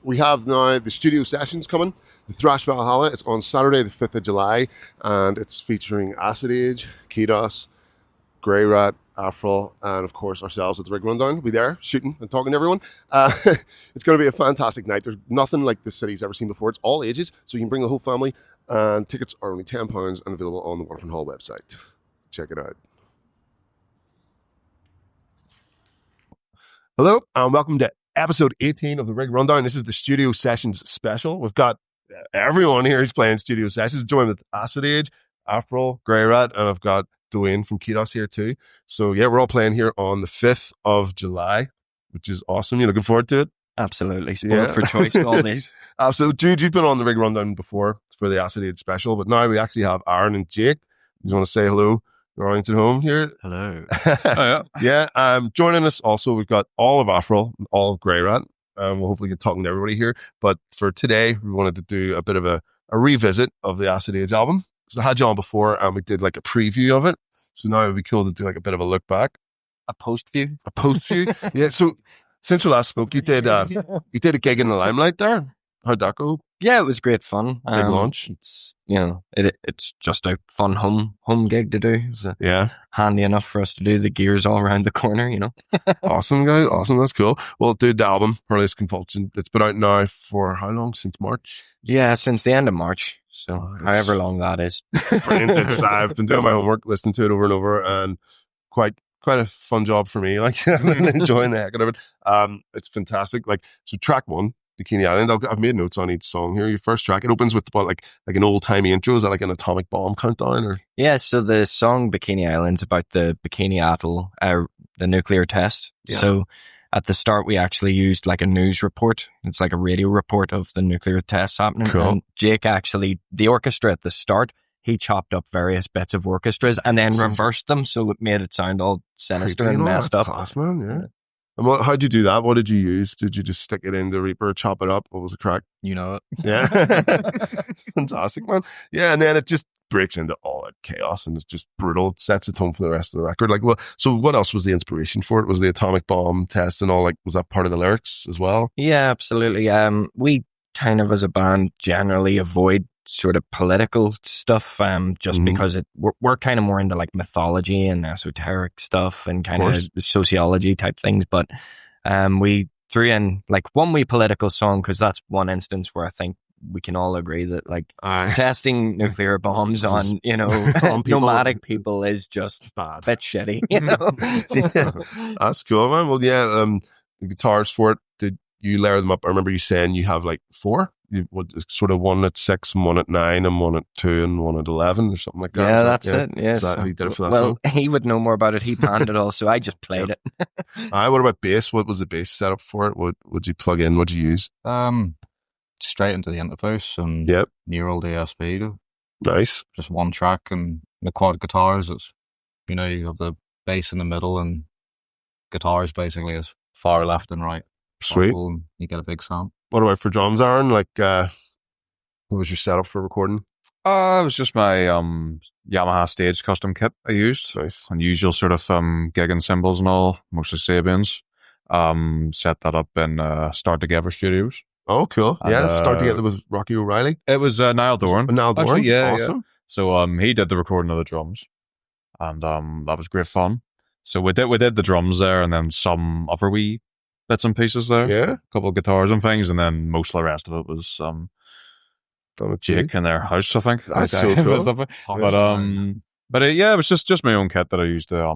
we have now the studio sessions coming. The Thrash Valhalla. It's on Saturday, the 5th of July, and it's featuring Acid Age, Ketos, Greirat, Aphrill, and of course ourselves at the Rig Rundown. We'll be there shooting and talking to everyone. It's going to be a fantastic night. There's nothing like the city's ever seen before. It's all ages, so you can bring the whole family. And tickets are only £10 and available on the Waterfront Hall website. Check it out. Hello, and welcome to episode 18 of the Rig Rundown. This is the Studio Sessions special. We've got everyone here who's playing Studio Sessions. Joined with Acid Age, Aphrill, Greirat, and I've got Dwayne from Ketos here too. So yeah, we're all playing here on the 5th of July, which is awesome. You looking forward to it? Absolutely. Spoiled for choice all these. Absolutely. Jude, you've been on the Rig Rundown before for the Acid Age special, but now we actually have Aaron and Jake. You want to say hello? Your audience at home here. Hello. Yeah. Joining us also, we've got all of Aphrill and all of Greirat. We'll hopefully get talking to everybody here. But for today, we wanted to do a bit of a revisit of the Acid Age album. So I had you on before and we did like a preview of it. So now it would be cool to do like a bit of a look back. A post view? A post view? Yeah. So since we last spoke, you did a gig in the Limelight there. How'd that go? Yeah, it was great fun. Big launch. It's it's just a fun home gig to do. It's handy enough for us to do the gears all around the corner, you know. Awesome, guys. Awesome. That's cool. Well, dude, the album, Perilous Compulsion, it's been out now for how long? Since March? Yeah, since the end of March. So however long that is. Brilliant. I've been doing my homework, listening to it over and over, and quite a fun job for me. Like, I've been enjoying the heck out of it. It's fantastic. Like, so track one, Bikini Island. I've made notes on each song here. Your first track, it opens with what, like an old timey intro. Is that like an atomic bomb countdown? Or yeah, so the song Bikini Island's about the Bikini Atoll, the nuclear test. Yeah. So at the start, we actually used like a news report. It's like a radio report of the nuclear tests happening. Cool. And Jake actually, the orchestra at the start, he chopped up various bits of orchestras and then reversed them, so it made it sound all sinister and messed up. Class, man. Yeah. And how'd you do that? What did you use? Did you just stick it in the Reaper, chop it up? What was the crack? You know it. Yeah. Fantastic, man. Yeah, and then it just breaks into all that chaos and it's just brutal. It sets the tone for the rest of the record. Like, well, so what else was the inspiration for it? Was the atomic bomb test and all, like, was that part of the lyrics as well? Yeah, absolutely. We kind of as a band generally avoid sort of political stuff just because we're kind of more into like mythology and esoteric stuff and kind of sociology type things, but we threw in like one wee political song because that's one instance where I think we can all agree that like testing nuclear bombs on nomadic people is just bad, a bit shitty, you know. Yeah. That's cool, man. Well, yeah, the guitars for it, did you layer them up? I remember you saying you have like 4. Sort of one at 6 and one at 9 and one at 2 and one at 11 or something like that. Yeah, that's it. Yeah. Is that how you did it for that song? Well, he would know more about it. He panned it all, so I just played it. What about bass? What was the bass setup for it? What would you plug in? What'd you use? Straight into the interface and neural DSP. Nice. Just one track, and the quad guitars, it's, you have the bass in the middle and guitars basically as far left and right. Sweet. And you get a big sound. What about for drums, Aaron? Like, what was your setup for recording? It was just my Yamaha Stage custom kit I used. Nice. Unusual sort of gig and cymbals and all, mostly Sabians. Set that up in Start Together Studios. Oh, cool. Yeah, Start Together was Rocky O'Reilly. It was Niall Doran. Niall Doran? Actually, yeah. Awesome. Yeah. So he did the recording of the drums. And that was great fun. So we did the drums there and then some other wee bits and pieces there. Yeah. A couple of guitars and things, and then most of the rest of it was Jake in their house, I think. That's so cool. But it was just my own kit that I used to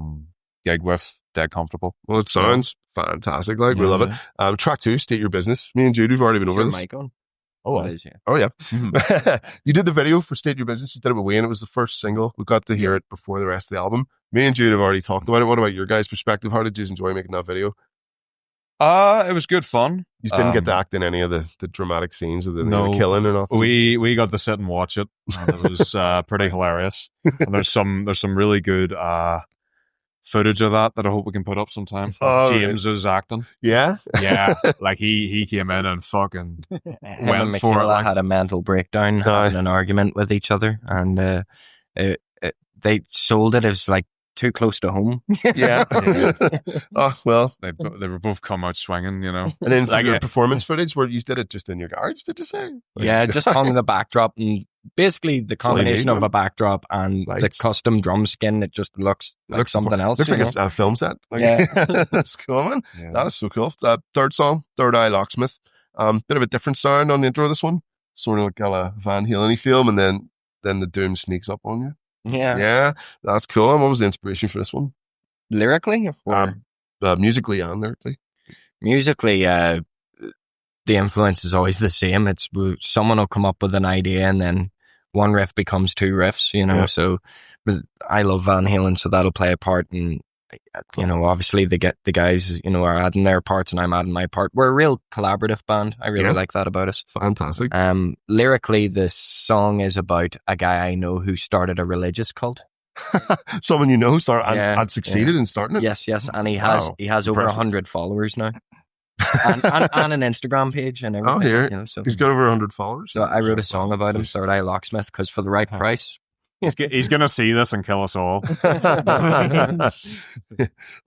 gig with, dead comfortable. Well, it sounds fantastic. Like, we love it. Track 2, State Your Business. Me and Jude, we've already been over this. Mic on? Oh, yeah. You did the video for State Your Business. You did it with Wayne. It was the first single. We got to hear it before the rest of the album. Me and Jude have already talked about it. What about your guys' perspective? How did you enjoy making that video? It was good fun. You didn't get to act in any of the dramatic scenes of the killing or nothing? We got to sit and watch it, and it was pretty hilarious. And there's some really good footage of that I hope we can put up sometime. James is acting. Yeah? Yeah. Like he came in and fucking went for it. Like, had a mental breakdown, having an argument with each other, and they sold it as like too close to home. Yeah. Oh, well. They were both come out swinging, you know. And then for Like, your performance footage, where you did it just in your garage, did you say? Like- Yeah, just hung the backdrop, and basically the all you combination need, of man. a backdrop and the Lights. custom drum skin, it just looks like something else. Looks you like know? a film set. Like, Yeah. That's cool, man. Yeah. That is so cool. Third song, Third Eye Locksmith. Bit of a different sound on the intro of this one. Sort of like a Van Halen-y film, and then the doom sneaks up on you. Yeah. Yeah, that's cool. And what was the inspiration for this one? Lyrically? Or Musically and lyrically. musically, the influence is always the same. It's someone will come up with an idea and then one riff becomes two riffs, you know. Yeah. So I love Van Halen, so that'll play a part. And, you know, obviously the guys, you know, are adding their parts and I'm adding my part. We're a real collaborative band. I really like that about us. Fantastic. Lyrically, this song is about a guy I know who started a religious cult. Someone you know started Yeah, and succeeded in starting it. Yes, and he Wow. has over Impressive. 100 followers now. and an Instagram page and everything. Oh, here. You know, so He's got over 100 followers. I wrote a song about him, Third Eye Locksmith, because for the right price. He's going to see this and kill us all.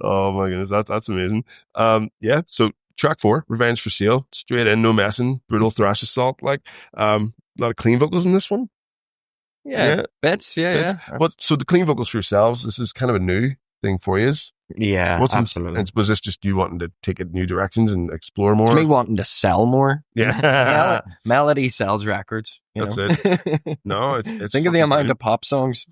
Oh my goodness, that's amazing. Yeah. So track 4, Revenge for Sale, straight in, no messing, brutal thrash assault. Like, a lot of clean vocals in this one. Yeah, bits, Bits. yeah. What? So the clean vocals for yourselves. This is kind of a new thing for you. Yeah, What's absolutely. was this just you wanting to take it new directions and explore more? It's me wanting to sell more. Yeah. Melody sells records. That's it. No, it's Think of the fucking amount brilliant. of pop songs.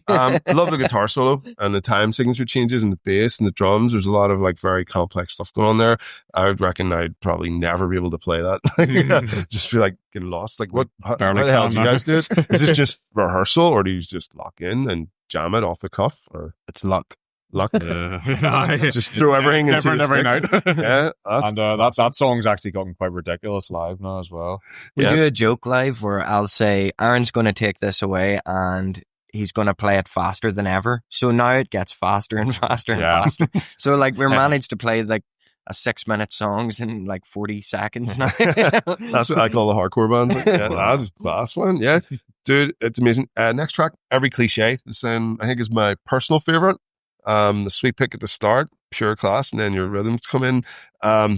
I love the guitar solo and the time signature changes and the bass and the drums. There's a lot of like very complex stuff going on there. I would reckon I'd probably never be able to play that. Just feel like getting lost. Like what? How Barely the hell can, do you man. guys do it? Is this just rehearsal, or do you just lock in and jam it off the cuff, or It's luck. luck? Yeah. Just throw everything and see Different what every sticks? night. Yeah, that's And that song's actually gotten quite ridiculous live now as well. We Yeah. do a joke live where I'll say, Aaron's going to take this away and he's going to play it faster than ever. So now it gets faster and faster and Yeah. faster. So like we're managed to play like a 6-minute songs in like 40 seconds now. That's what I call the hardcore bands. Like, yeah, that's class, man. Yeah, dude, it's amazing. Next track, Every Cliche. This I think is my personal favorite. The sweet pick at the start, pure class, and then your rhythms come in.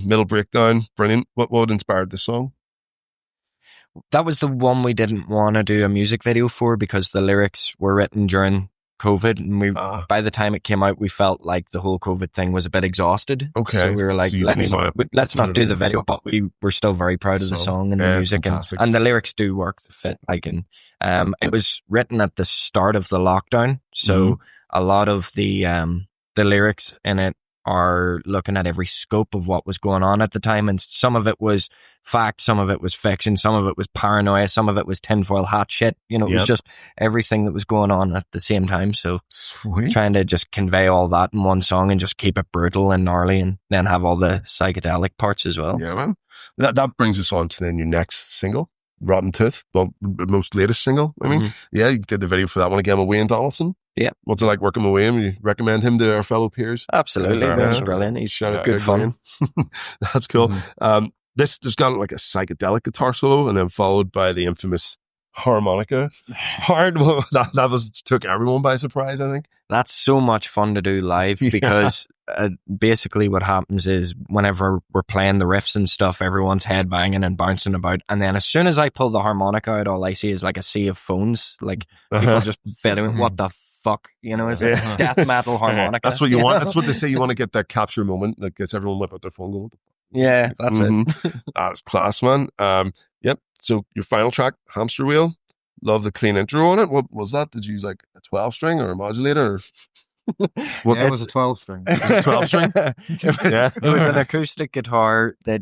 Middle breakdown, brilliant. What inspired this song? That was the one we didn't want to do a music video for because the lyrics were written during COVID, and we by the time it came out, we felt like the whole COVID thing was a bit exhausted. Okay. So we were like, So you didn't want to let's put not it do in the the video, but we were still very proud of the song and the music, fantastic. and the lyrics do work. The fit, like, and it was written at the start of the lockdown, so a lot of the lyrics in it are looking at every scope of what was going on at the time, and some of it was fact, some of it was fiction, some of it was paranoia, some of it was tinfoil hat shit. You know, it was just everything that was going on at the same time. So Sweet. trying to just convey all that in one song and just keep it brutal and gnarly, and then have all the psychedelic parts as well. Yeah, man. That brings us on to then your next single, Rotten Tooth, well, most latest single. I mean, yeah, you did the video for that one again with Wayne Donaldson. Yeah. What's it like working with Wayne? You recommend him to our fellow peers? Absolutely, Yeah. that's brilliant. He's Shout out good to fun. Wayne. That's cool. There's got like a psychedelic guitar solo, and then followed by the infamous harmonica part. That took everyone by surprise, I think. That's so much fun to do live because basically what happens is whenever we're playing the riffs and stuff, everyone's head banging and bouncing about. And then as soon as I pull the harmonica out, all I see is like a sea of phones, like people just fiddling. What the fuck? You know, it's like death metal harmonica. That's what you want. know? That's what they say. You want to get that capture moment that gets everyone whip out their phone going. Yeah, that's it. That's class, man. Yep. So your final track, Hamster Wheel. Love the clean intro on it. What was that? Did you use like a 12 string or a modulator? Or Yeah, it was a 12 string. 12 string? Yeah. It was an acoustic guitar that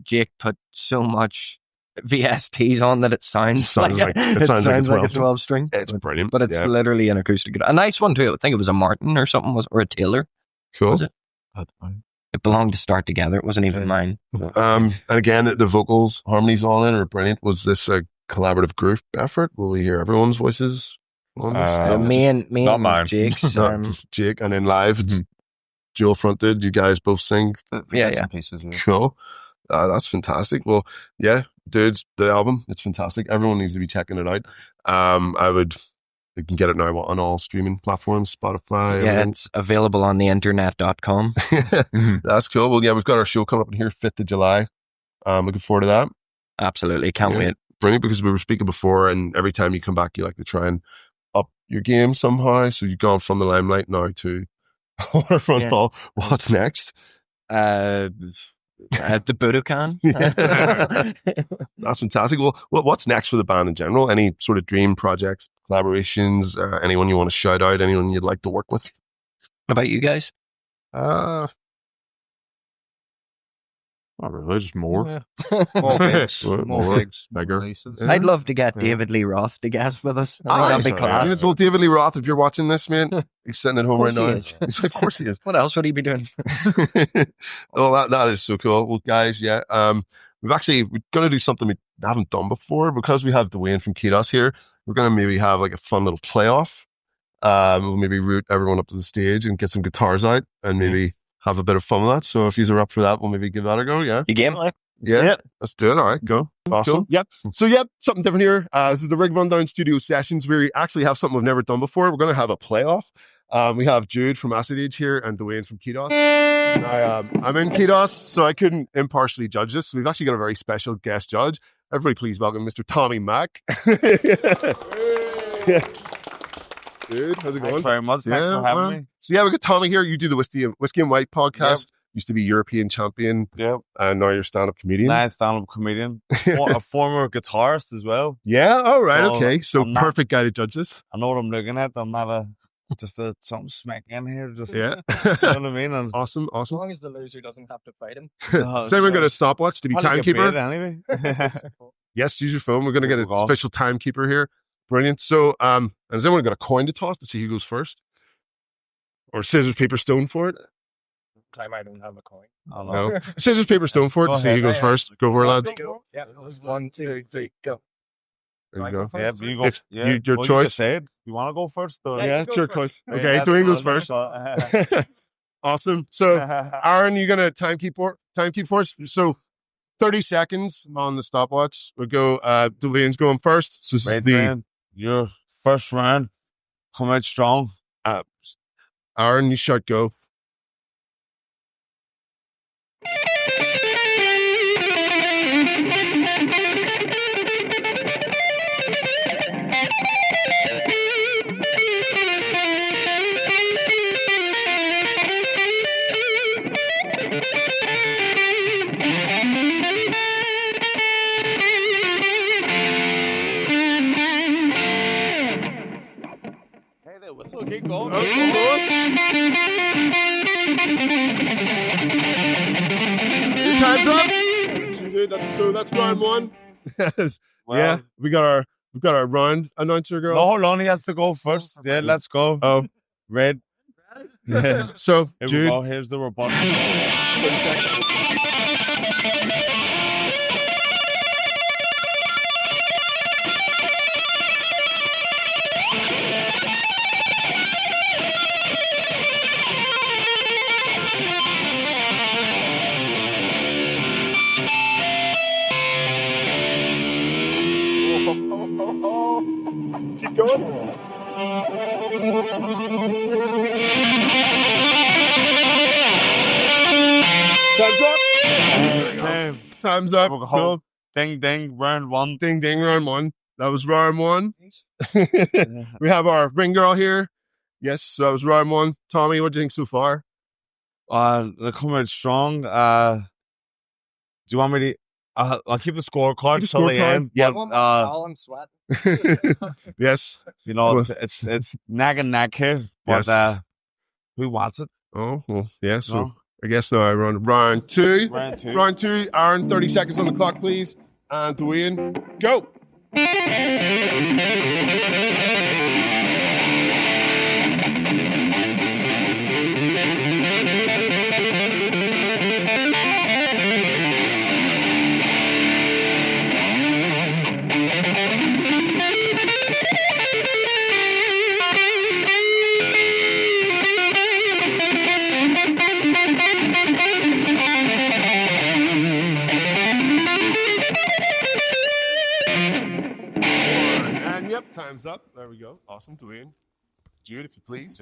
Jake put so much VSTs on that it sounds like it sounds like a 12 string. It's brilliant. But it's literally an acoustic guitar. A nice one too. I think it was a Martin or something, or a Taylor. Cool. Was it? It belonged to Start Together. It wasn't even mine. And again, the vocals, harmonies on it are brilliant. Was this a collaborative group effort? Will we hear everyone's voices on this? Me not and mine. Jake's. Jake, and then live, it's dual fronted. You guys both sing. Yeah. Pieces, Cool. That's fantastic. Well, yeah, dudes, the album, it's fantastic. Everyone needs to be checking it out. I would You can get it now on all streaming platforms, Spotify. Yeah, everything. it's available on the internet.com. That's cool. Well, yeah, we've got our show coming up in here 5th of July. Looking forward to that. Absolutely. Can't wait. Brilliant, because we were speaking before, and every time you come back, you like to try and up your game somehow. So you've gone from the Limelight now to Waterfront Hall. What's next? The Budokan. That's fantastic. Well, what's next for the band in general? Any sort of dream projects, collaborations, anyone you want to shout out, anyone you'd like to work with? What about you guys? Not really, just more. More gigs, More, bigger. Yeah. I'd love to get David Lee Roth to guest with us. I think that'd be sorry, class. Well, David Lee Roth, if you're watching this, man, he's sitting at home right now. He is. Of course he is. What else would he be doing? Oh, that is so cool. Well, guys, we're going to do something we haven't done before, because we have Dwayne from Ketos here. We're going to maybe have like a fun little playoff. We'll maybe route everyone up to the stage and get some guitars out and maybe have a bit of fun with that. So if you're up for that, we'll maybe give that a go. Yeah. You game? Yeah. Let's do it. All right. Go. Awesome. Cool. Yep. So, something different here. This is the Rig Rundown Studio Sessions. We actually have something we've never done before. We're going to have a playoff. We have Jude from Backstage here and Dwayne from Ketos. I'm in Ketos, so I couldn't impartially judge this. We've actually got a very special guest judge. Everybody please welcome Mr. Tommy Mac. Yeah. Dude, how's it going? Thanks very much. Thanks for having me. So we got Tommy here. You do the Whiskey and White podcast. Yep. Used to be European champion. Yep. And now you're stand-up comedian. Nice stand-up comedian. A former guitarist as well. Yeah. All right. Okay. So perfect guy to judge this. I know what I'm looking at. I'm not something smacking in here. Just yeah. You know what I mean? And awesome. As long as the loser doesn't have to fight him. Has anyone got a stopwatch to be timekeeper? Anyway. Yes. Use your phone. We're going to get an official timekeeper here. Brilliant. So, has anyone got a coin to toss to see who goes first? Or scissors, paper, stone for it? Time I don't have a coin. Oh, no. Scissors, paper, stone for it to see who goes first. Go for it, lads. Yeah, it was 1, 2, 3, go. There you go. Yeah, you go. Your choice. You said you want to go first? Or? Yeah, it's your choice. Okay, Dwayne goes first. Awesome. So, Aaron, you gonna timekeep for us? So, 30 seconds on the stopwatch. We'll go. Dwayne's going first. So this is the your first round. Come out strong. Aaron, you shout go. Whistle, keep going. Your time's up. That's round one. Yes. Well, yeah, we got our round announcer girl. No, hold on, he has to go first. Yeah, let's go. Oh, Red. Yeah. So here Jude. we go. Here's the rebuttal. 30 seconds. Keep going. Time's up. Time's up. Go. Ding, ding, round one. Ding, ding, round one. That was round one. We have our ring girl here. Yes, so that was round one. Tommy, what do you think so far? They're coming out strong. Do you want me to... I'll keep the scorecard till the end. Yeah. I'm sweating. Yes. You know, it's nag and nag here, but yes. Who wants it? Oh, well, yeah, so no? I guess now I run round two. Round two. Aaron, 30 seconds on the clock, please. And Dwayne, go. Time's up. There we go. Awesome, Dwayne. Jude, if you please.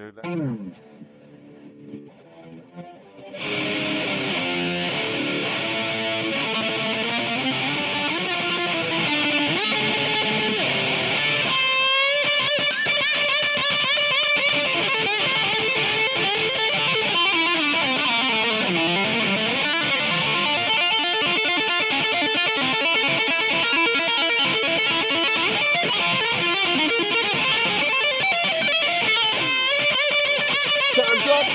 Time's up.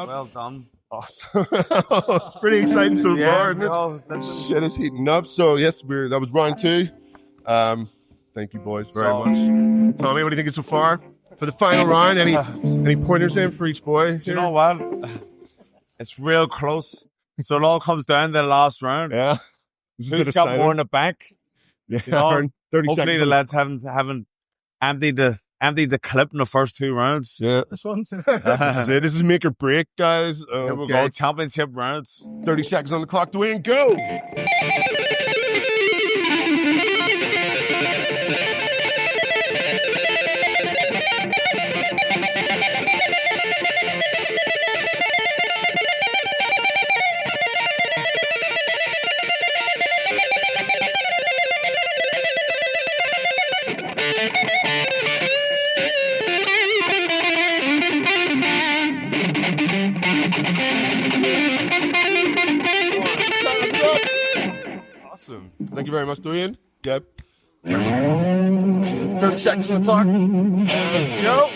Well done. Awesome. It's pretty exciting so far, isn't it? well, listen. Shit is heating up. So yes, that was round 2. Thank you boys very much. Tommy, what do you think so far? For the final round, any pointers in for each boy? Do you know what? It's real close. So it all comes down to the last round. Yeah. Who's got more in the bank? Yeah. You know, 30 hopefully seconds. the lads haven't emptied the clip in the first 2 rounds. Yeah. This is it. This is make or break, guys. Here we go. Championship rounds. 30 seconds on the clock. Dwayne, go! Awesome. Thank you very much, Dwayne. Yep. 30 seconds on the clock. Go.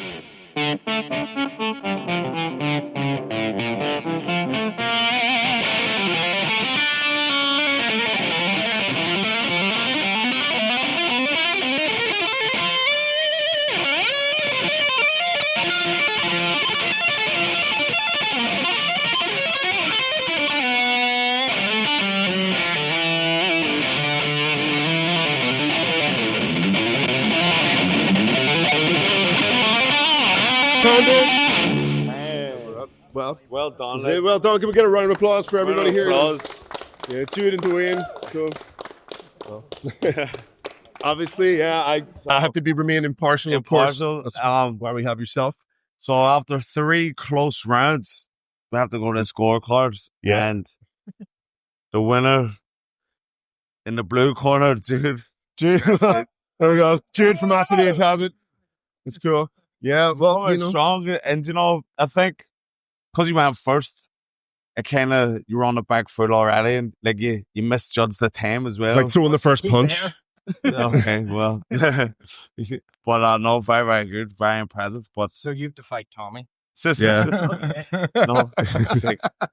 Well done. Well, well done. Can we get a round of applause for everybody here? Applause. Yeah, Jude and Dwayne. Cool. Obviously, yeah, I have to remain impartial. Of course. That's why we have yourself. So after 3 close rounds, we have to go to the scorecards. Yeah. And the winner in the blue corner, Jude. Jude. There we go. Jude from Backstage has it. It's cool. Yeah, well, strong. And, I think because you went first, it kind of, you were on the back foot already, and like you misjudged the time as well. It's like throwing the first punch. Okay, well, but no, very, very good, very impressive. But So you have to fight Tommy. Yeah. No,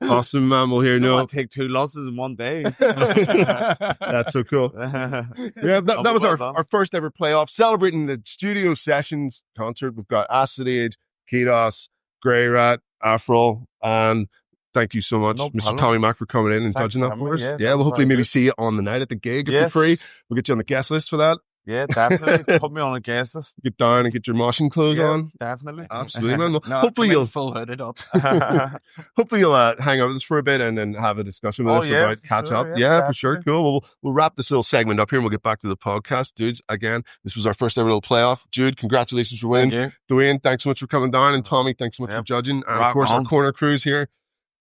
Awesome, man. We'll hear no. I take 2 losses in one day. That's so cool. Yeah, that was our first ever playoff, celebrating the studio sessions concert. We've got Backstage, Ketos, Greirat, Aphrill, and thank you so much, No Mr. problem. Tommy Mac, for coming in and Thanks judging for that having for me. us. Yeah, Yeah, we'll that's hopefully very maybe good. see you on the night at the gig if Yes. you're free. We'll get you on the guest list for that. Yeah, definitely. Put me on a guest list. Get down and get your moshing clothes Yeah, on. definitely. Absolutely, man. Well, No, hopefully you'll full hooded up. hopefully you'll hang out with us for a bit and then have a discussion with Oh, us yeah, about for catch sure, up. yeah, Yeah, for sure. definitely. Cool. We'll wrap this little segment up here and we'll get back to the podcast. Dudes, again, this was our first ever little playoff. Jude, congratulations for winning. Thank Dwayne, thanks so much for coming down. And Tommy, thanks so much for Yep. judging. And of Rock course, our on. corner crews here.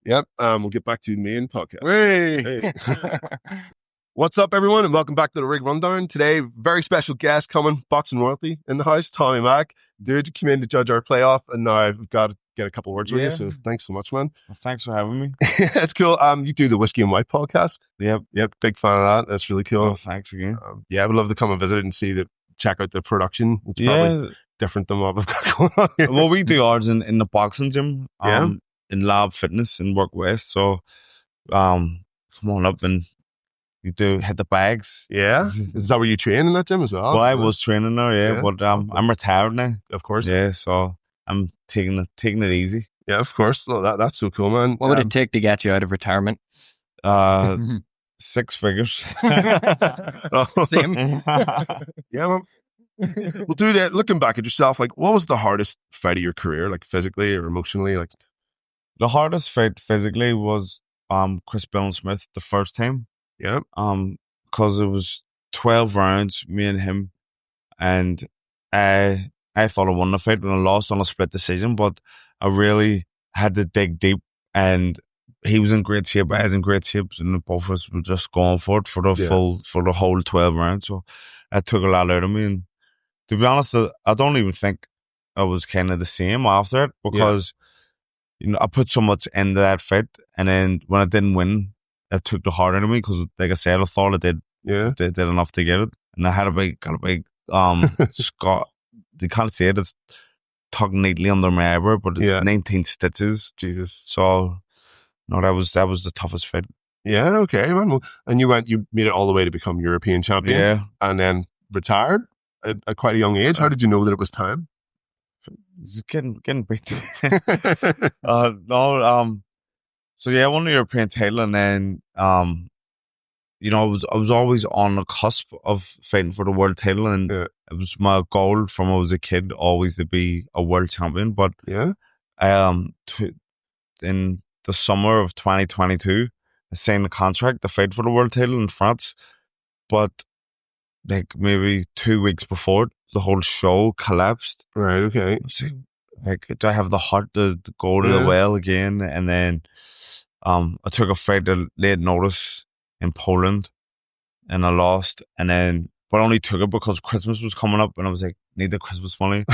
Yep. We'll get back to the main podcast. Hey. What's up, everyone, and welcome back to the Rig Rundown. Today, very special guest coming, boxing royalty in the house, Tommy Mac. Dude, you came in to judge our playoff, and now I've got to get a couple words with you, Yeah. so thanks so much, man. Well, thanks for having me. That's cool. You do the Whiskey and White podcast. Yep. Yep, big fan of that. That's really cool. Oh, thanks again. Yeah, I would love to come and visit and check out the production. It's probably different than what we've got going on here. Well, we do ours in the boxing gym, Yeah. in Lab Fitness in Work West. So, come on up and you do hit the bags. Yeah? Is that where you train in that gym as well? Well, I was training there, Yeah. but I'm retired now. Of course. Yeah, so I'm taking it easy. Yeah, of course. No, that's so cool, man. What would it take to get you out of retirement? 6 figures. Same. Yeah, man. Well, dude, looking back at yourself, like, what was the hardest fight of your career, like physically or emotionally? Like, The hardest fight physically was Chris Smith the first time. yeah, Because it was 12 rounds, me and him. and I thought I won the fight when I lost on a split decision, but I really had to dig deep, and he was in great shape, I was in great shape, and both of us were just going for it for the whole 12 rounds. So that took a lot out of me, and to be honest, I don't even think I was kind of the same after it, because I put so much into that fight, and then when I didn't win, it took the heart out of me, because, like I said, I thought I did enough to get it, and I had got a big scar. You can't see it; it's tucked neatly under my eyebrow, but it's 19 stitches. Jesus. So, no, that was the toughest fight. Yeah. Okay, man. Well, and you made it all the way to become European champion. Yeah, and then retired at quite a young age. How did you know that it was time? it's getting beat. So yeah, I won the European title, and then I was always on the cusp of fighting for the world title, and it was my goal from when I was a kid always to be a world champion. But in the summer of 2022, I signed a contract to fight for the world title in France, but like maybe 2 weeks before, the whole show collapsed. Right. Okay. Like, do I have the heart to go to the well again? And then I took a fight at late notice in Poland, and I lost. And then, but I only took it because Christmas was coming up, and I was like, need the Christmas money.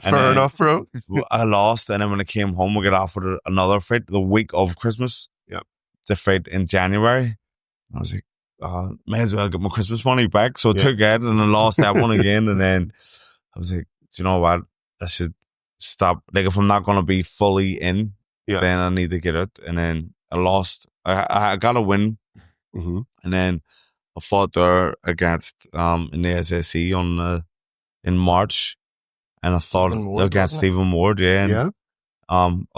Fair enough, bro. I lost, and then when I came home, I got offered another fight the week of Christmas. Yep. The fight in January. I was like, may as well get my Christmas money back. So I took it, and I lost that one again. And then I was like, do you know what? I should stop. Like, if I'm not going to be fully in, then I need to get it. And then I lost. I got a win. Mm-hmm. And then I fought there against in the SSE in March, and I thought against Stephen Ward, I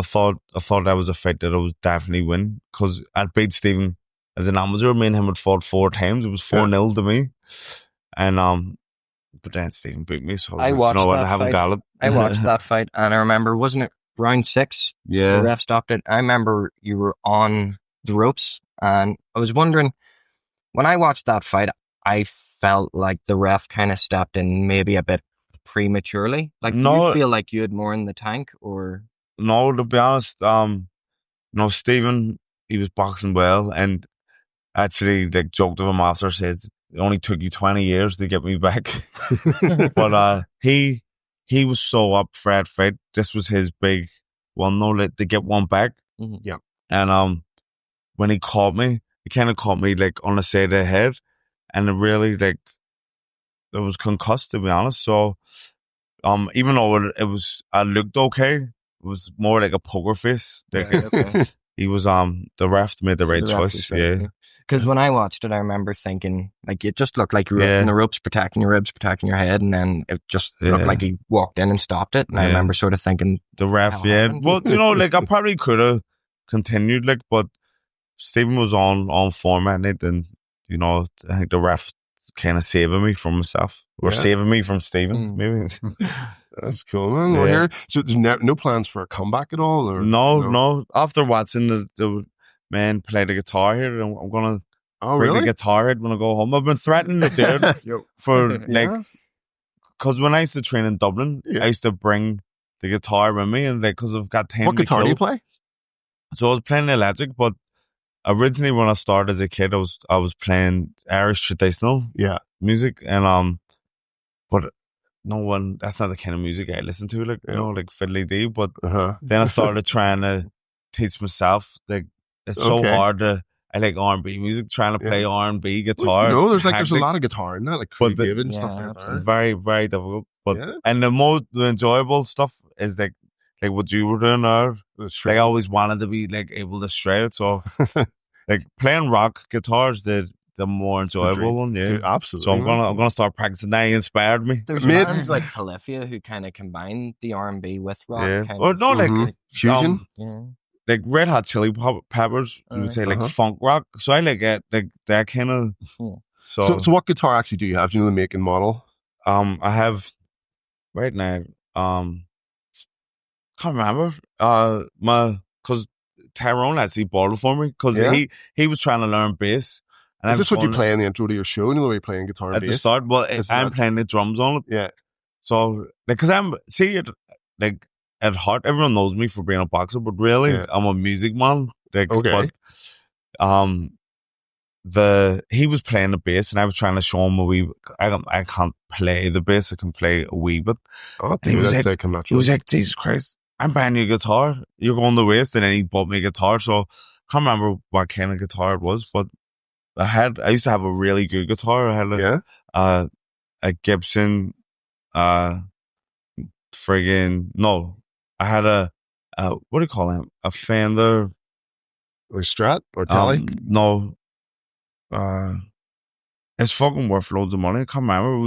thought that was a fight that I would definitely win, because I'd beat Stephen as an amateur. Me and him had fought 4 times. It was 4-0 to me, and but then Stephen beat me. So I watched I haven't got it. I watched that fight, and I remember, wasn't it round 6? Yeah, the ref stopped it. I remember you were on the ropes, and I was wondering, when I watched that fight, I felt like the ref kind of stepped in maybe a bit prematurely. Like, do you feel like you had more in the tank, or? No, to be honest, Stephen, he was boxing well, and actually, like, joked with him after, said it only took you 20 years to get me back. But he was so up for that fight. This was his big one, though, to get one back. Mm-hmm. Yeah. And when he caught me, he kind of caught me like on the side of the head, and it really, like, it was concussed, to be honest. So even though I looked okay, it was more like a poker face. Like, okay. he was the ref made the right choice. Yeah. Because when I watched it, I remember thinking, like, it just looked like you were up in the ropes, protecting your ribs, protecting your head, and then it just looked like he walked in and stopped it. And I remember sort of thinking, the ref, well, like, I probably could have continued, like, but Stephen was on format, and I think the ref kind of saving me from myself, or saving me from Stephen, maybe. That's cool, man. Well, here, so there's no plans for a comeback at all, or no. After watching the man play the guitar here, I'm gonna bring the guitar here when I go home. I've been threatening to do it for because when I used to train in Dublin, I used to bring the guitar with me, and because I've got time. What guitar do you play? So I was playing the electric, but originally when I started as a kid, I was playing Irish traditional music, and but that's not the kind of music I listen to, like like fiddly dee. But then I started trying to teach myself, like, it's so hard to. I like R&B music, trying to play R&B guitar. Well, there's a lot of guitar in that, like Craig David and stuff like that. Very, very difficult. But and the enjoyable stuff is like what you were doing there. Like, I always wanted to be like able to shred. So like playing rock guitars, the more enjoyable one. Yeah, dude, absolutely. So I'm gonna start practicing. That inspired me. There's bands like Polyphia who kind of combine the R&B with rock. Yeah, or no, like fusion. Like Red Hot Chili Peppers, you would say, like funk rock. So I like it, like that kind of. So what guitar actually do you have? Do you know the make and model? I have right now. Can't remember. Because Tyrone actually bought it for me, because he was trying to learn bass, And Is this what you play in the intro to your show? You know, where you're playing guitar and at bass? the start? Well, I'm not- playing the drums on it. Yeah. So, because at heart, everyone knows me for being a boxer, but really, I'm a music man. Okay. But he was playing the bass, and I was trying to show him a wee. I can't play the bass. I can play a wee bit. Oh, he was like, come he was like, Jesus Christ, I'm buying you a guitar. You're going the waste, and then he bought me a guitar. So I can't remember what kind of guitar it was, but I used to have a really good guitar. I had a Gibson, I had a what do you call him? A Fender or Strat or Tele? No, it's fucking worth loads of money. I can't remember. It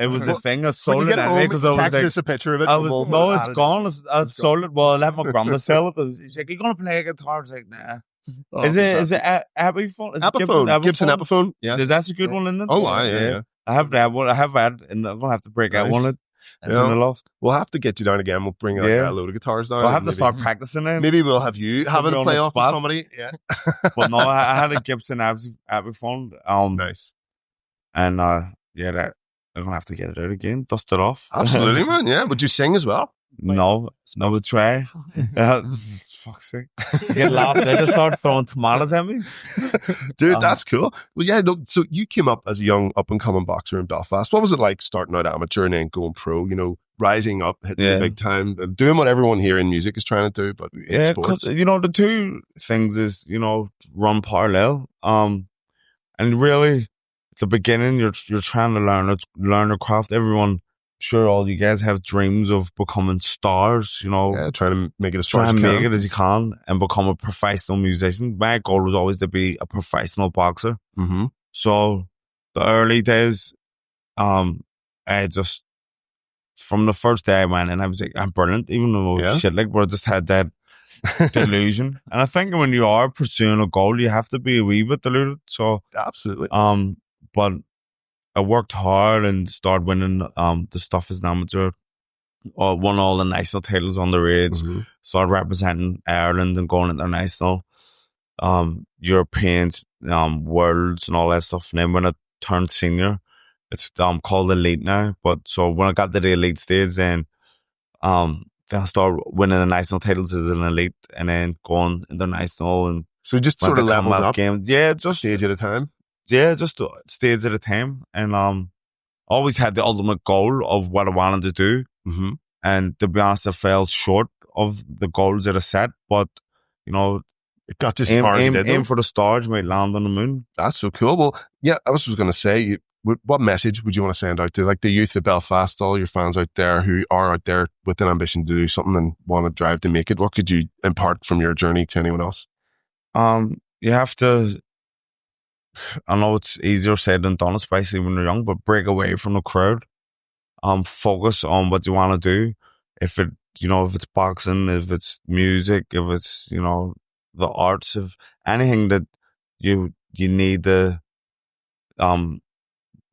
was a thing. I sold it anyway because I was text like, us a picture of it. no, it's gone. I sold it. Well, I let my grandma sell it. She's like, "You gonna play a guitar?" I was like, "Nah." Is it Aphrill? Gibson Epiphone. Yeah, that's a good one, isn't it? Oh, yeah. I have that one. I have that, and I'm gonna have to break out one. It's in the loft. We'll have to get you down again. We'll bring a load of guitars down. I'll have to start practicing then. Maybe we'll have you having a play off with somebody. Yeah. But no, I had a Gibson Epiphone. Nice. And I'm gonna have to get it out again, dust it off. Absolutely, man. Yeah. Would you sing as well? No, I would try. Fuck's sake. Get laughed. They just start throwing tomatoes at me. Dude, that's cool. Well, yeah, look, so you came up as a young up-and-coming boxer in Belfast. What was it like starting out amateur and then going pro, rising up, hitting the big time, doing what everyone here in music is trying to do, but in sports? The two things is, run parallel. And really, at the beginning, you're trying to learn a craft. Everyone, sure, all you guys have dreams of becoming stars, trying to make it as far try as and you make can. it as you can and become a professional musician. My goal was always to be a professional boxer. Mm-hmm. So the early days, I just, from the first day I went in, I was like, I'm brilliant, even though shit, but I just had that delusion. And I think when you are pursuing a goal, you have to be a wee bit deluded. So absolutely. But I worked hard and started winning the stuff as an amateur. Won all the national titles on the raids. Mm-hmm. Started representing Ireland and going international, Europeans, worlds and all that stuff. And then when I turned senior, it's called elite now. But so when I got to the elite stage, then I started winning the national titles as an elite, and then going international. And so just sort of leveled up. Games. Yeah, just stage at a time. Yeah, just stage at a time, and always had the ultimate goal of what I wanted to do. Mm-hmm. And to be honest, I fell short of the goals that I set, but it got just far as you did. Aim for the stars, might land on the moon. That's so cool. Well, yeah, I was going to say, what message would you want to send out to the youth of Belfast, all your fans out there who are out there with an ambition to do something and want to drive to make it? What could you impart from your journey to anyone else? You have to. I know it's easier said than done, especially when you're young, but break away from the crowd. Focus on what you want to do. If it's boxing, if it's music, if it's, the arts, if anything that you need to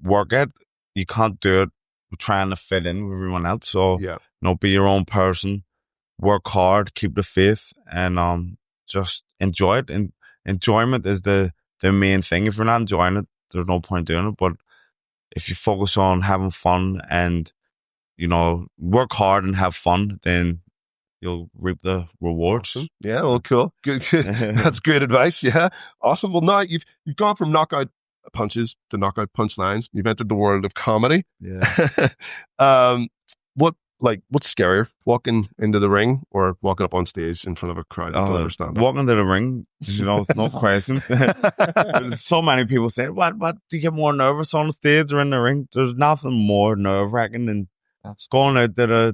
work at, you can't do it trying to fit in with everyone else. So, be your own person, work hard, keep the faith, and just enjoy it. And enjoyment is the main thing. If you're not enjoying it, there's no point doing it. But if you focus on having fun and, work hard and have fun, then you'll reap the rewards. Awesome. Yeah, well, cool. Good. That's great advice. Yeah. Awesome. Well, now you've gone from knockout punches to knockout punchlines. You've entered the world of comedy. Yeah. What's scarier, walking into the ring or walking up on stage in front of a crowd? I don't understand. Walking to the ring, no question. So many people say, "What? Do you get more nervous on stage or in the ring?" There's nothing more nerve-wracking than going out there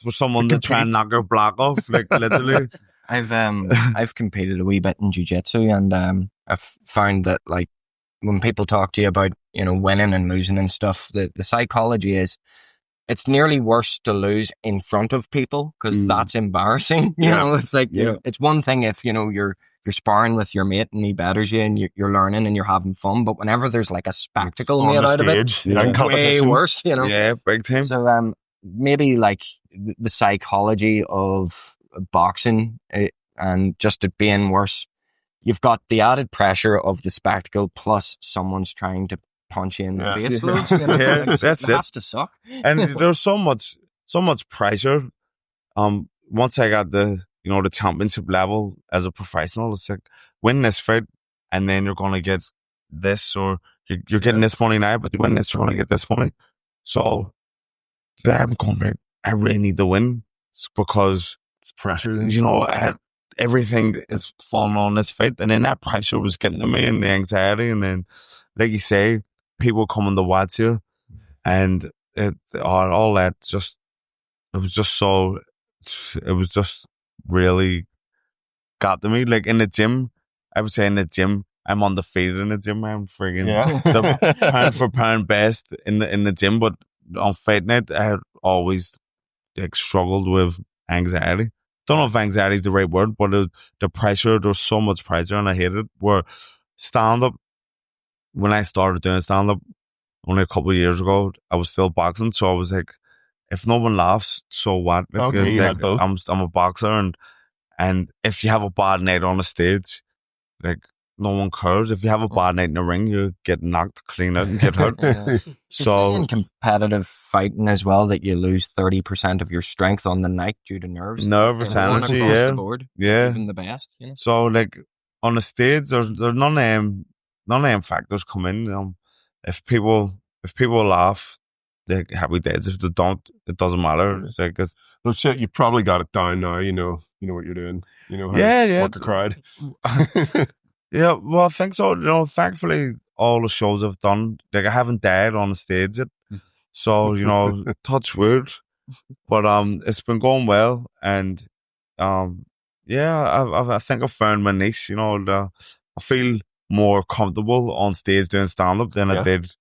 for someone to try and knock your block off. Like literally, I've competed a wee bit in jiu-jitsu, and I've found that when people talk to you about winning and losing and stuff, the psychology is, it's nearly worse to lose in front of people because that's embarrassing. It's it's one thing if you're sparring with your mate and he batters you and you're learning and you're having fun, but whenever there's a spectacle made out of it, it's way worse. Yeah, big time. So maybe the psychology of boxing and just it being worse you've got the added pressure of the spectacle plus someone's trying to punch you in the face loads. You know? Yeah, Like, that's it it. has to suck. And there's so much pressure. Once I got the championship level as a professional, it's like win this fight, and then you're gonna get this, or you're getting this money now, but you win this, you're gonna get this money. So I'm going, I really need to win because It's pressure. Then. everything is falling on this fight, and then that pressure was getting to me, and the anxiety, and then, like you say, people coming to watch you, and all that it was just really got to me. Like in the gym, I would say in the gym, I'm undefeated in the gym. I'm friggin' the pound for pound best in the gym, but on fight night, I had always struggled with anxiety. Don't know if anxiety is the right word, but the pressure, there's so much pressure, and I hate it. Where stand-up, when I started doing stand-up only a couple of years ago, I was still boxing, so I was like, if no one laughs, so what? Okay, you had both. I'm a boxer, and if you have a bad night on the stage, like, no one cares. If you have a bad night in the ring, you get knocked clean out and get hurt. So in competitive fighting as well, that you lose 30% of your strength on the night due to nerves, nervous energy, across yeah, the board, yeah. even the best. You know? So like on the stage, there's none of them factors come in. If people laugh, they're happy days. If they don't, it doesn't matter. It's like Well, shit, you probably got it down now. You know what you're doing. You know how to work a crowd. Yeah, well, I think so. Thankfully, all the shows I've done, like I haven't died on the stage yet. So, touch wood. But it's been going well, and yeah, I think I've found my niche. I feel more comfortable on stage doing stand up than I did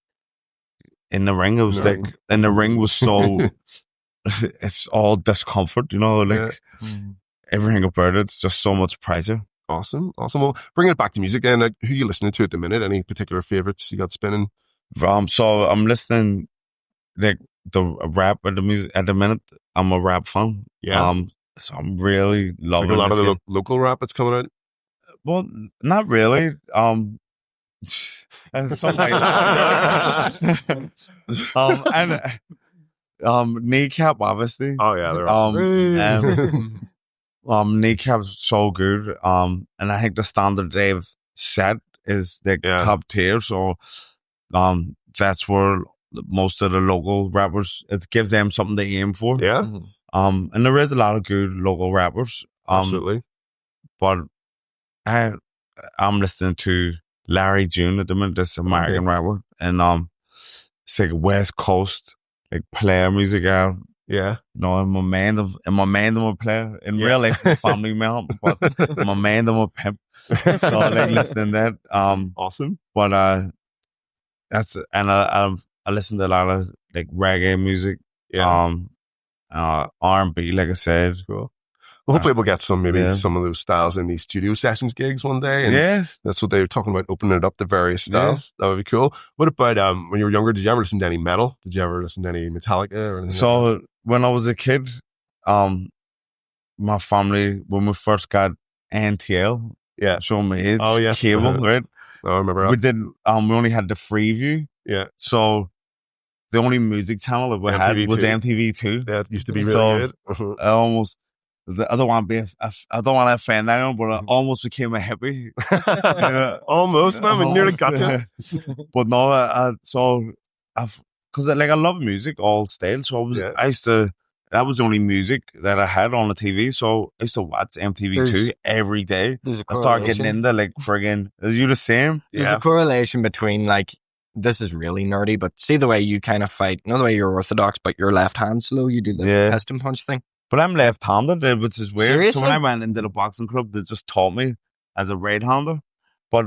in the ring. It was in the ring was so it's all discomfort, everything about it's just so much pressure. Awesome. Well, bringing it back to music then, like, who are you listening to at the minute? Any particular favorites you got spinning? So I'm listening like the rap at the minute. I'm a rap fan. Yeah. So I'm really loving like a lot of the local rap that's coming out. Well, not really. And something like that. And Kneecap, obviously. Oh yeah, they're awesome. Kneecap's so good. And I think the standard they've set is the top tier. So that's where most of the local rappers, it gives them something to aim for. Yeah. And there is a lot of good local rappers. Absolutely. But I'm listening to Larry June at the minute, this American rapper, and it's like West Coast, like player music out. Yeah. No, I'm a man of a player. In real life, I'm a family man, but I'm a man of a pimp. So I like listening to that. Awesome. But I listen to a lot of like reggae music. Yeah. R&B, like I said. Cool. Well, hopefully we'll get some of those styles in these studio sessions gigs one day. And that's what they were talking about, opening it up to various styles. That would be cool. What about when you were younger, did you ever listen to any metal? Did you ever listen to any Metallica or anything? So when I was a kid, my family, when we first got NTL, show me age, cable, right? I remember that. We did, we only had the Freeview. Yeah. So the only music channel that we had was MTV2. That used to be really good. I don't want to offend anyone, but I almost became a hippie. Almost, I mean, nearly got you. But no, because I love music, all style. So that was the only music that I had on the TV. So I used to watch MTV2 every day. I started getting into friggin'. Is you the same? There's a correlation between this is really nerdy, but see the way you kind of fight. You know the way you're orthodox, but your left hand slow. You do the piston punch thing. But I'm left-handed, which is weird. Seriously? So when I went into the boxing club, they just taught me as a right-hander. But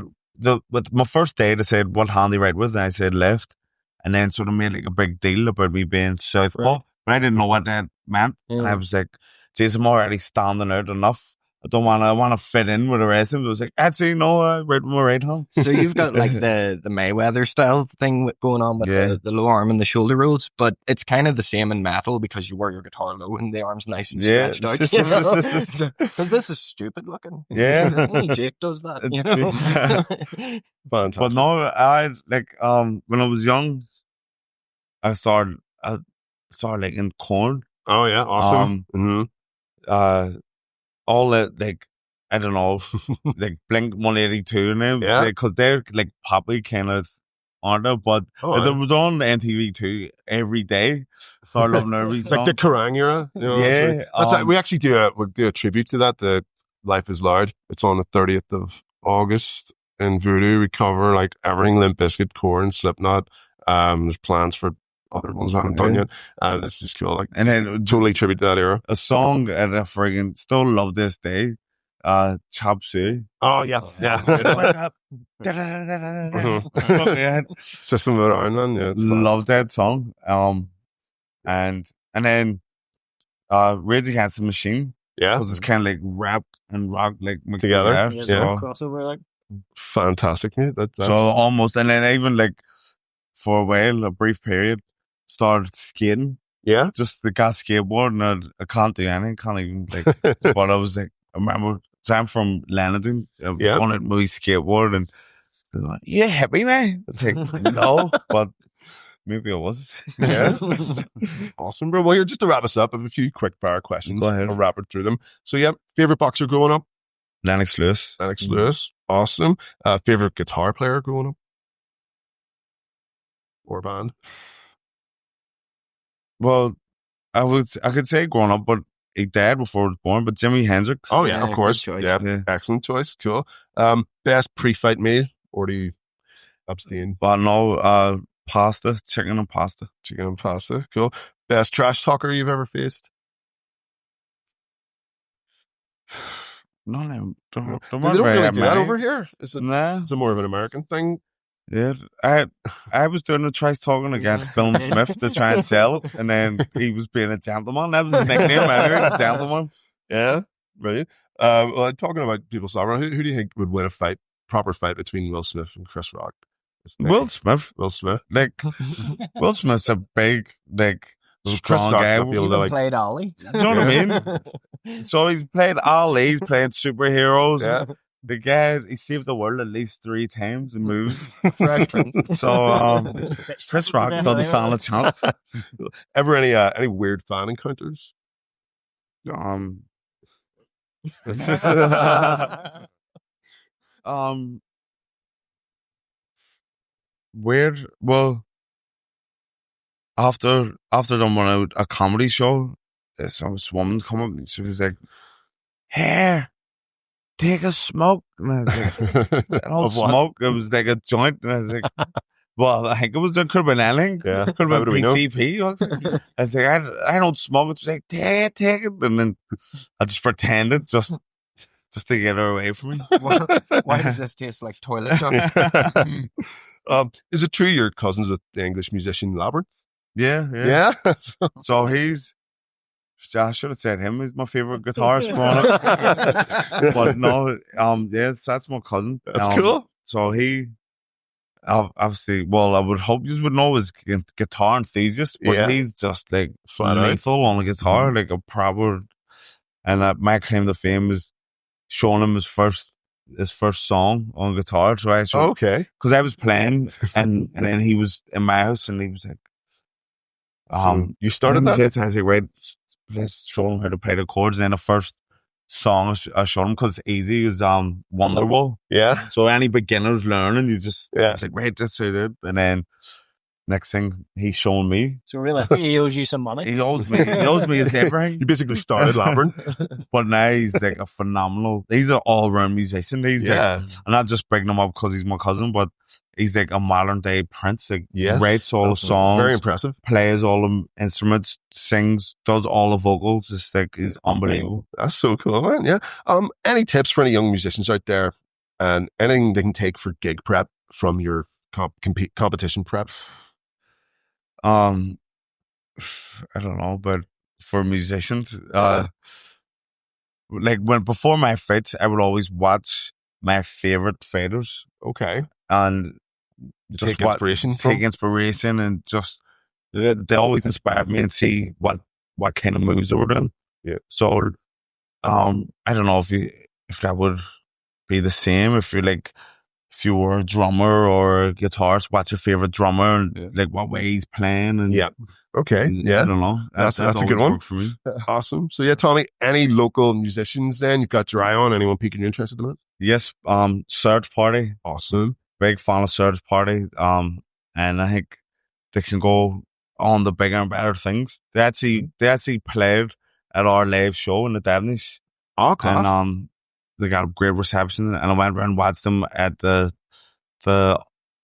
with my first day, they said, what hand do you write with? And I said left. And then sort of made a big deal about me being southpaw. Right. But I didn't know what that meant. And I was like, geez, I'm already standing out enough. I don't want to. I want to fit in with the rest of them. I was like, actually, no, right with my right hand. So you've got like the Mayweather style thing going on with the low arm and the shoulder rolls, but it's kind of the same in metal because you wear your guitar low and the arm's nice and stretched out. Because this is stupid looking. Yeah. Only Jake does that, you know. Fantastic. But no, I like when I was young, I started like in corn. Oh yeah, awesome. All that, like, I don't know, like Blink 182 and them, Yeah, because they're like poppy kind of, aren't they? But it was on MTV2 every day. So I love every it's song. like the Kerrang era. You know, Yeah, that's we actually do a tribute to that. The Life Is Loud. It's on the 30th of August in Voodoo. We cover like everything: Limp Bizkit, Korn, Slipknot. There's plans for other ones I haven't done yet, and it's just cool. Like, and then totally tribute to that era. A song that I friggin' still love this day, Chop Suey. Oh yeah, yeah. System of a Down, man. Yeah, love that song. And then Rage Against the Machine. Yeah, because it's kind of like rap and rock like mixed together. Yeah, so crossover like. Fantastic. Yeah, that's so almost, and then even like for a while, a brief period, started skating. Yeah, just the got skateboard, and I can't do anything. Can't even like. But I was like, I remember. So I'm from Lannington. I wanted my skateboard, and they're like, "You happy now?" It's like, no, but maybe I was. Yeah, awesome, bro. Well, here, just to wrap us up, I have a few quick fire questions. Go ahead. I'll wrap it through them. So, yeah, favorite boxer growing up? Lennox Lewis. Lennox Lewis, awesome. Favorite guitar player growing up, or band? Well, I could say growing up, but he died before I was born. But Jimi Hendrix. Oh yeah, of course. Choice. Yeah, excellent choice. Cool. Best pre-fight meal, or do you abstain? But no, pasta, chicken and pasta. Chicken and pasta. Cool. Best trash talker you've ever faced? No, they don't really do that over here. Is it? Nah. It's more of an American thing. Yeah, I was doing a trash talking against Bill Smith to try and sell it, and then he was being a gentleman. That was his nickname, a gentleman. Yeah, brilliant. Well, talking about people sovereign, who do you think would win a proper fight between Will Smith and Chris Rock? Will Smith. Like, Will Smith's a big, like, strong guy. He played Ollie. Do you know what I mean? So he's played Ollie, he's playing superheroes. Yeah. The guy, he saved the world at least 3 times in movies. Fresh Prince. So, Chris Rock doesn't stand a chance. Ever any weird fan encounters? Weird. Well, after done a comedy show, this woman come up and she was like, "Hey, take a smoke." And I was like, "I don't smoke." It was like a joint, and I was like, "Well, I think it could have been anything. Yeah, could have been PCP." I was like, "I don't smoke." It was like, take it," and then I just pretended just to get her away from me. Why does this taste like toilet duck? Is it true you're cousins with the English musician Labyrinth? Yeah. So I should have said him. He's my favorite guitarist growing up. But no, that's my cousin. That's cool. So he, obviously, well, I would hope you would know his guitar enthusiast, but he's just like lethal on the guitar, like a proper. And my claim to fame is showing him his first song on guitar. So I showed, because I was playing, and then he was in my house, and he was like, so you started that? I was like, right, let's show him how to play the chords. And then the first song I showed him, because it's easy, is Wonderwall. Yeah. So any beginners learning, you just it's like, right, that's how it is. And then next thing he's showing me. So realistically, he owes you some money. He owes me his everything. You basically started Labyrinth. But now he's like a phenomenal, he's an all-round musician. He's like, I'm not just bringing him up because he's my cousin, but he's like a modern day Prince. Like, writes all the songs. Very impressive. Plays all the instruments, sings, does all the vocals. It's like, he's unbelievable. That's so cool, man. Yeah. Any tips for any young musicians out there, and anything they can take for gig prep from your competition prep? I don't know, but for musicians, like before my fights, I would always watch my favorite fighters Okay. and Take inspiration from? take inspiration and just they always inspired me and see what kind of moves they were doing. Yeah. So I don't know if that would be the same if you were a drummer or a guitarist, what's your favorite drummer and like what way he's playing and Okay. I don't know. That's a good always one. worked for me. Awesome. So yeah, Tommy, any local musicians then? You've got your eye on? Anyone piquing your interest at the moment? Yes, Surge Party. Awesome. Big fan of Surge Party. And I think they can go on the bigger and better things. They actually played at our live show in the Devonish. Oh, class. And they got a great reception. And I went around and watched them at the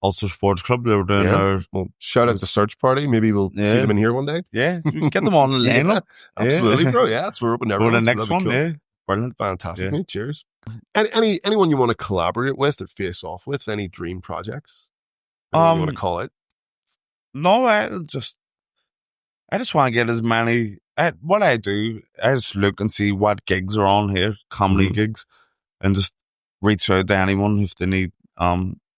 Ulster Sports Club. They were doing their... Well, shout out to Search Party. Maybe we'll see them in here one day. Yeah, we can get them on the lineup. Absolutely, bro. Yeah, that's where we're open to everyone. The next one, cool. Brilliant. Fantastic, Yeah. mate. Cheers. Anyone you want to collaborate with or face off with? Any dream projects? Anyone you want to call it? No, I just want to get as many. What I do, I just look and see what gigs are on here, comedy gigs, and just reach out to anyone if they need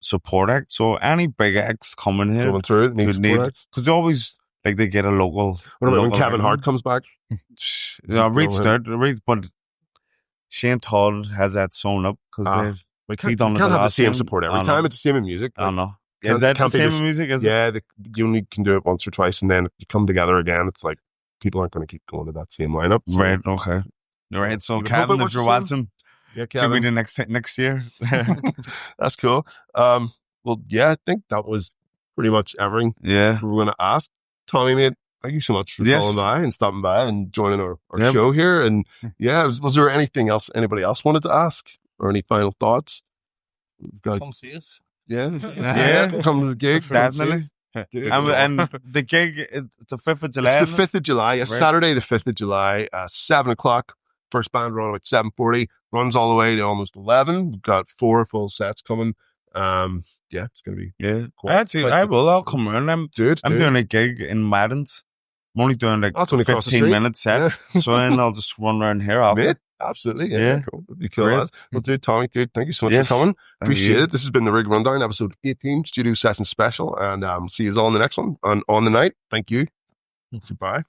support acts. So any big acts coming here, Going through, need support acts? because they always they get a local. What about when Kevin Hart comes back? I reached out, but Shane Todd has that sewn up because we can't have the same support every time. It's the same in music. I don't know. Is that the same in music? You only can do it once or twice, and then if you come together again, it's like people aren't going to keep going to that same lineup. So. Right. Okay. Right. So, Kevin, if you're watching, give me the next year. That's cool. Well, yeah, I think that was pretty much everything. Yeah, we were going to ask. Tommy, mate, thank you so much for calling by and stopping by and joining our show here. And yeah, was there anything else anybody else wanted to ask or any final thoughts? Come see us. Yeah, come to the gig. Definitely. And the gig, it's the 5th of July. It's the 5th of July. Yes, right. Saturday, the 5th of July, 7 o'clock. First band run at 7:40. Runs all the way to almost 11. We've got 4 full sets coming. Yeah, it's going to be cool. I'll come around. I'm doing a gig in Maddens. I'm only doing like 15-minute set. So then I'll just run around here after. Mate, absolutely. Yeah. Cool. That'd be cool. Well, dude, Tommy, thank you so much for coming. Appreciate it. This has been the Rig Rundown, episode 18, Studio Session Special. And see you all in the next one on the night. Thank you. Goodbye.